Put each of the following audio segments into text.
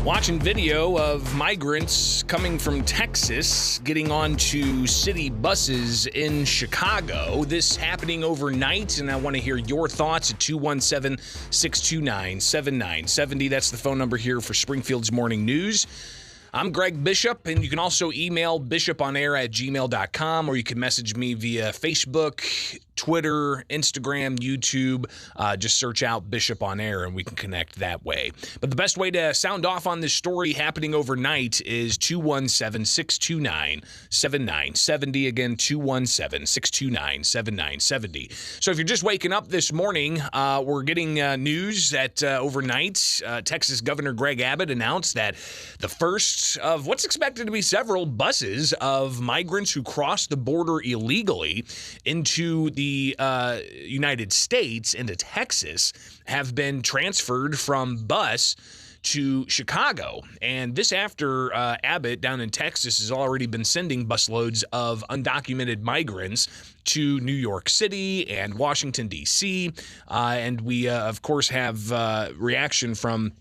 Watching video of migrants coming from Texas getting onto city buses in Chicago. This happening overnight, and I want to hear your thoughts at 217-629-7970. That's the phone number here for Springfield's Morning News. I'm Greg Bishop, and you can also email bishoponair@gmail.com, or you can message me via Facebook, Twitter, Instagram, YouTube. Just search out Bishop on Air, and we can connect that way. But the best way to sound off on this story happening overnight is 217-629-7970. Again, 217-629-7970. So if you're just waking up this morning, we're getting news that overnight, Texas Governor Greg Abbott announced that the first of what's expected to be several buses of migrants who crossed the border illegally into the United States, into Texas, have been transferred from bus to Chicago. And this after Abbott down in Texas has already been sending busloads of undocumented migrants to New York City and Washington, D.C. And we, of course, have reaction from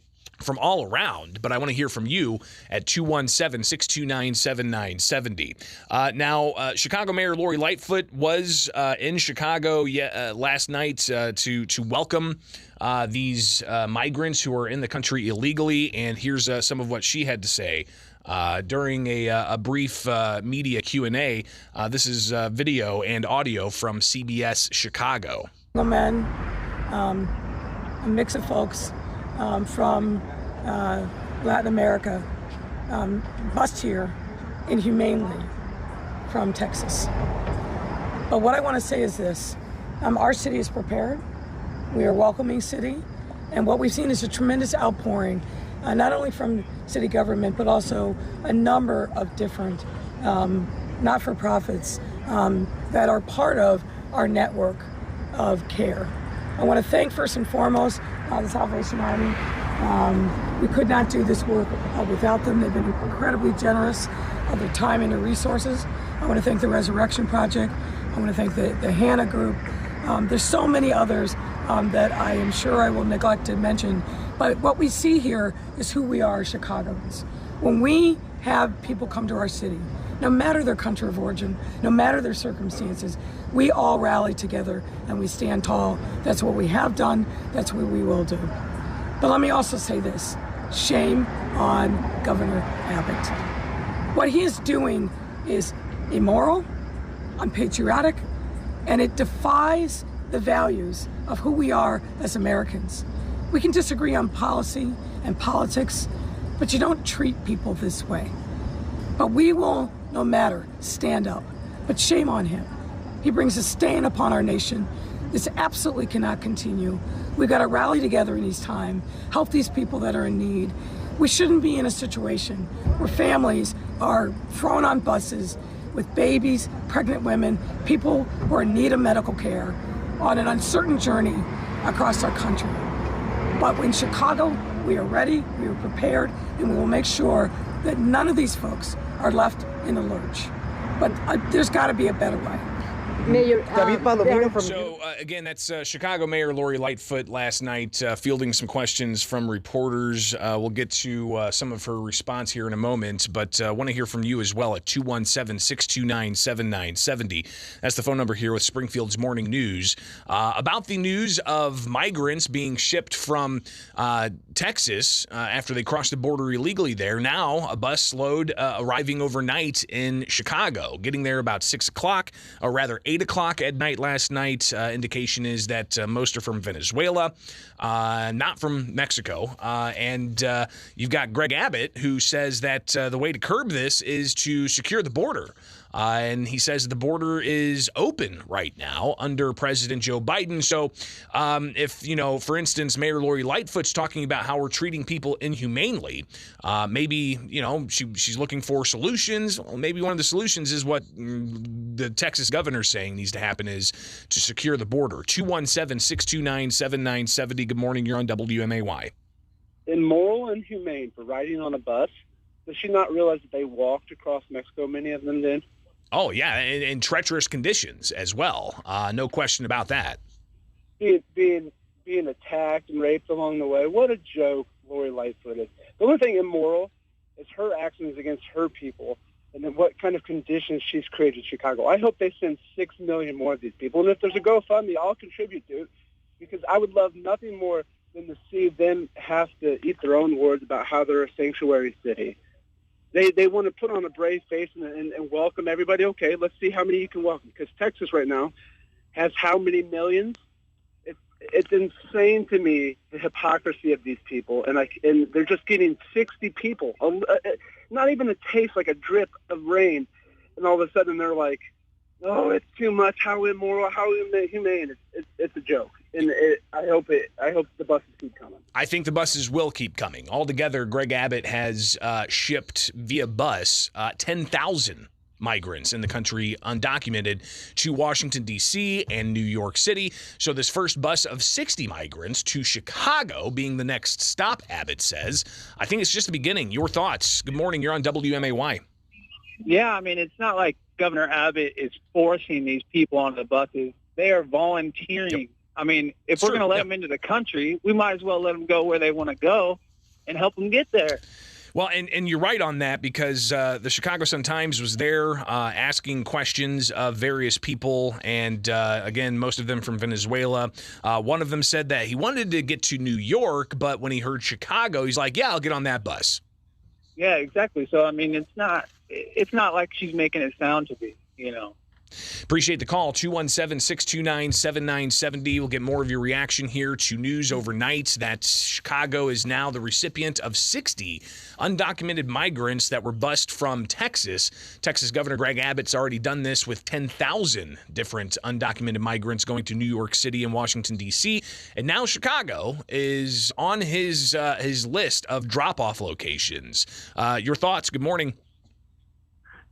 all around, but I want to hear from you at 217-629-7970. Now, Chicago Mayor Lori Lightfoot was in Chicago last night to welcome these migrants who are in the country illegally, and here's some of what she had to say during a brief media Q&A. This is video and audio from CBS Chicago. Men, a mix of folks from Latin America, bused here inhumanely from Texas. But what I want to say is this: our city is prepared. We are a welcoming city, and what we've seen is a tremendous outpouring, not only from city government, but also a number of different not-for-profits that are part of our network of care. I want to thank first and foremost the Salvation Army. We could not do this work without them. They've been incredibly generous of their time and their resources. I want to thank the Resurrection Project. I want to thank the Hannah Group. There's so many others that I am sure I will neglect to mention. But what we see here is who we are as Chicagoans. When we have people come to our city, no matter their country of origin, no matter their circumstances, we all rally together and we stand tall. That's what we have done. That's what we will do. But let me also say this: shame on Governor Abbott. What he is doing is immoral, unpatriotic, and it defies the values of who we are as Americans. We can disagree on policy and politics, but you don't treat people this way. But we will, no matter, stand up. But shame on him. He brings a stain upon our nation. This absolutely cannot continue. We've got to rally together in these times, help these people that are in need. We shouldn't be in a situation where families are thrown on buses with babies, pregnant women, people who are in need of medical care on an uncertain journey across our country. But in Chicago, we are ready, we are prepared, and we will make sure that none of these folks are left in the lurch. But there's got to be a better way. Mayor, again, that's Chicago Mayor Lori Lightfoot last night fielding some questions from reporters. We'll get to some of her response here in a moment, but I want to hear from you as well at 217-629-7970. That's the phone number here with Springfield's Morning News. About the news of migrants being shipped from Texas after they crossed the border illegally there. Now, a bus load arriving overnight in Chicago, getting there about 6 o'clock, or rather 8 o'clock at night last night. Indication is that most are from Venezuela, not from Mexico. And you've got Greg Abbott, who says that the way to curb this is to secure the border. And he says the border is open right now under President Joe Biden. So if, for instance, Mayor Lori Lightfoot's talking about how we're treating people inhumanely, maybe, she's looking for solutions. Well, maybe one of the solutions is what the Texas governor's saying needs to happen is to secure the border. 217-629-7970. Good morning. You're on WMAY. Immoral and humane for riding on a bus. Does she not realize that they walked across Mexico, many of them did? Oh, yeah, in treacherous conditions as well. No question about that. Being attacked and raped along the way. What a joke. Lori Lightfoot is. The only thing immoral is her actions against her people and then what kind of conditions she's created in Chicago. I hope they send 6 million more of these people. And if there's a GoFundMe, I'll contribute to it because I would love nothing more than to see them have to eat their own words about how they're a sanctuary city. They want to put on a brave face and welcome everybody. Okay, let's see how many you can welcome. Because Texas right now has how many millions? It's insane to me, the hypocrisy of these people. And they're just getting 60 people, not even a taste, like a drip of rain. And all of a sudden they're like, oh, it's too much. How immoral, how inhumane. It's a joke. And I hope the buses keep coming. I think the buses will keep coming. Altogether, Greg Abbott has shipped via bus 10,000 migrants in the country, undocumented, to Washington, D.C. and New York City. So this first bus of 60 migrants to Chicago being the next stop, Abbott says. I think it's just the beginning. Your thoughts? Good morning. You're on WMAY. Yeah, I mean, it's not like Governor Abbott is forcing these people onto the buses. They are volunteering. Yep. I mean, if we're going to let them into the country, we might as well let them go where they want to go and help them get there. Well, and you're right on that because the Chicago Sun-Times was there asking questions of various people, and again, most of them from Venezuela. One of them said that he wanted to get to New York, but when he heard Chicago, he's like, yeah, I'll get on that bus. Yeah, exactly. So, I mean, it's not like she's making it sound to be, you know. Appreciate the call, 217-629-7970. We'll get more of your reaction here to news overnight that Chicago is now the recipient of 60 undocumented migrants that were bused from Texas. Texas Governor Greg Abbott's already done this with 10,000 different undocumented migrants going to New York City and Washington, D.C. And now Chicago is on his list of drop-off locations. Your thoughts? Good morning.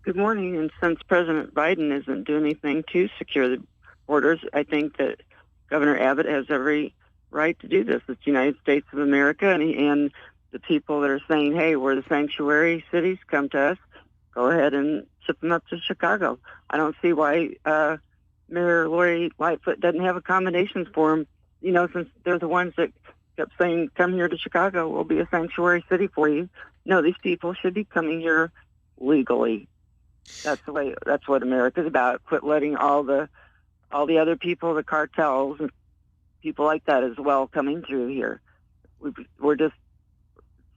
Good morning. And since President Biden isn't doing anything to secure the borders, I think that Governor Abbott has every right to do this. It's the United States of America, and the people that are saying, hey, we're the sanctuary cities, come to us, go ahead and ship them up to Chicago. I don't see why Mayor Lori Lightfoot doesn't have accommodations for them, you know, since they're the ones that kept saying, come here to Chicago, we'll be a sanctuary city for you. No, these people should be coming here legally. That's what America's about. Quit letting all the other people, the cartels, and people like that as well coming through here. We're just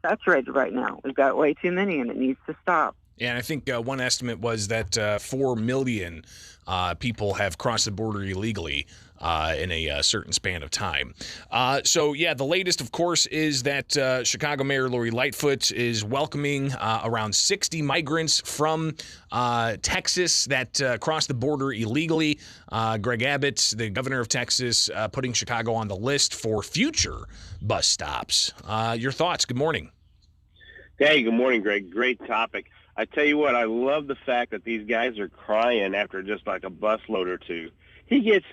saturated right now. We've got way too many, and it needs to stop. Yeah, and I think one estimate was that 4 million people have crossed the border illegally in a certain span of time. So, yeah, the latest, of course, is that Chicago Mayor Lori Lightfoot is welcoming around 60 migrants from Texas that crossed the border illegally. Greg Abbott, the governor of Texas, putting Chicago on the list for future bus stops. Your thoughts? Good morning. Hey, good morning, Greg. Great topic. I tell you what, I love the fact that these guys are crying after just like a busload or two. He gets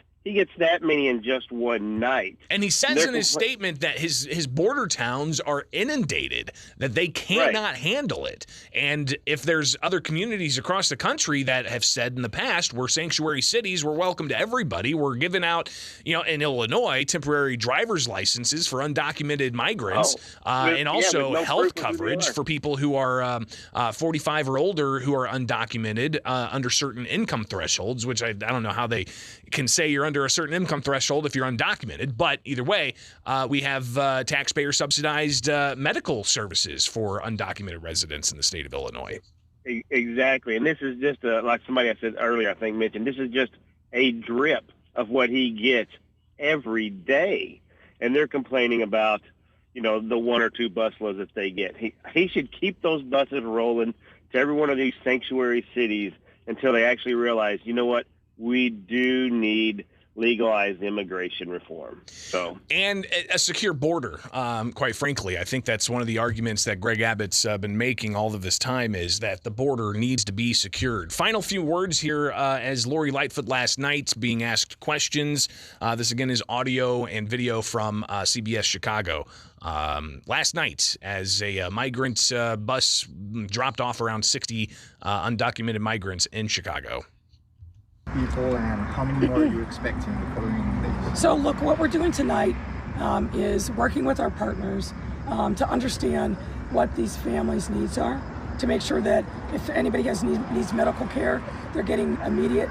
that many in just one night. And he says in his statement that his border towns are inundated, that they cannot handle it. And if there's other communities across the country that have said in the past, we're sanctuary cities, we're welcome to everybody, we're giving out, you know, in Illinois, temporary driver's licenses for undocumented migrants, and also health coverage for people who are 45 or older who are undocumented under certain income thresholds, which I don't know how they can say you're under a certain income threshold if you're undocumented. But either way, we have taxpayer subsidized medical services for undocumented residents in the state of Illinois. Exactly. And this is just like somebody I said earlier, I think mentioned, this is just a drip of what he gets every day. And they're complaining about, you know, the 1 or 2 busloads that they get. He should keep those buses rolling to every one of these sanctuary cities until they actually realize, you know what, we do need legalized immigration reform. And a secure border, quite frankly. I think that's one of the arguments that Greg Abbott's been making all of this time, is that the border needs to be secured. Final few words here as Lori Lightfoot last night being asked questions. This again is audio and video from CBS Chicago. Last night, as a migrant bus dropped off around 60 undocumented migrants in Chicago. People, and how many more are you expecting the following days? So look, what we're doing tonight is working with our partners to understand what these families' needs are, to make sure that if anybody needs medical care, they're getting immediate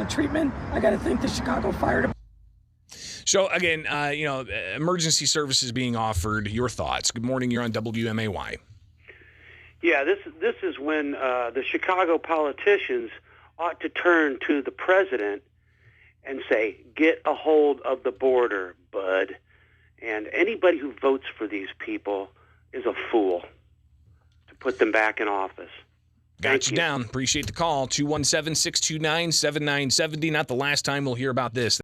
treatment. I got to thank the Chicago Fire Department. So again, emergency services being offered. Your thoughts? Good morning. You're on WMAY. Yeah, this is when the Chicago politicians ought to turn to the president and say, "Get a hold of the border, bud." And anybody who votes for these people is a fool to put them back in office. Got you down. Appreciate the call. 217-629-7970. Not the last time we'll hear about this.